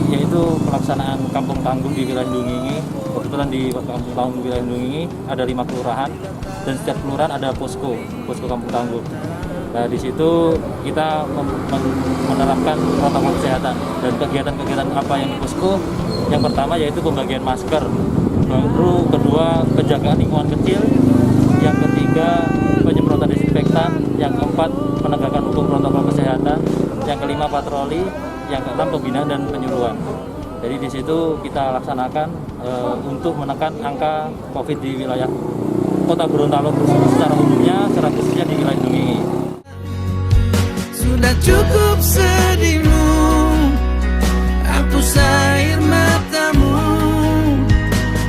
Yaitu pelaksanaan Kampung Tangguh di wilayah Dungingi. Kebetulan di Kampung Tangguh wilayah Dungingi ada 5 kelurahan dan setiap kelurahan ada posko Kampung Tangguh. Nah, di situ kita menerapkan protokol kesehatan dan kegiatan-kegiatan apa yang di posko. Yang pertama yaitu pembagian masker, baru kedua penjagaan lingkungan kecil, yang ketiga penyemprotan desinfektan, yang keempat penegakan hukum protokol kesehatan, yang kelima patroli, yang keenam pembinaan dan penyuluhan. Jadi di situ kita laksanakan untuk menekan angka COVID di wilayah Kota Gorontalo secara umumnya, secara khususnya di wilayah Dungingi. Sudah cukup sedihmu, hapus air matamu.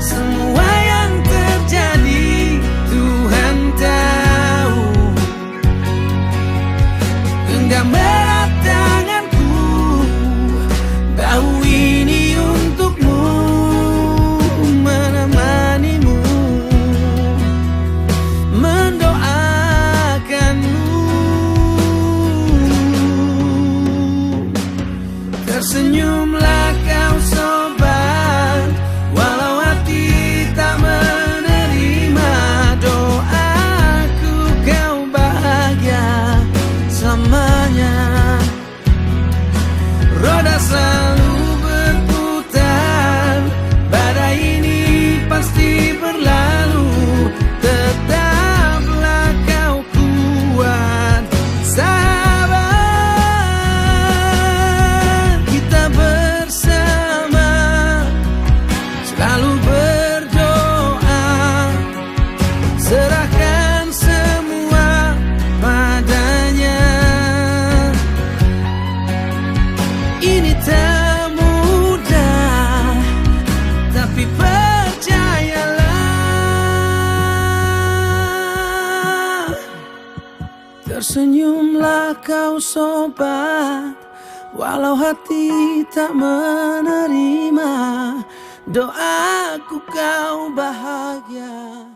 Semua yang terjadi Tuhan tahu. Genggam erat tanganku, tahu ini untukmu, menemanimu, mendoakanmu. Tersenyumlah kau sobat, walau hati tak menerima doaku, kau bahagia selamanya. Roda selalu berputar, badai ini pasti berlalu. Tetaplah kau kuat, sahabat. Kita bersama selalu berdoa, serahkan semua padanya. Ini tak mudah, tapi percayalah. Tersenyumlah kau sobat, walau hati tak menerima doaku, kau bahagia.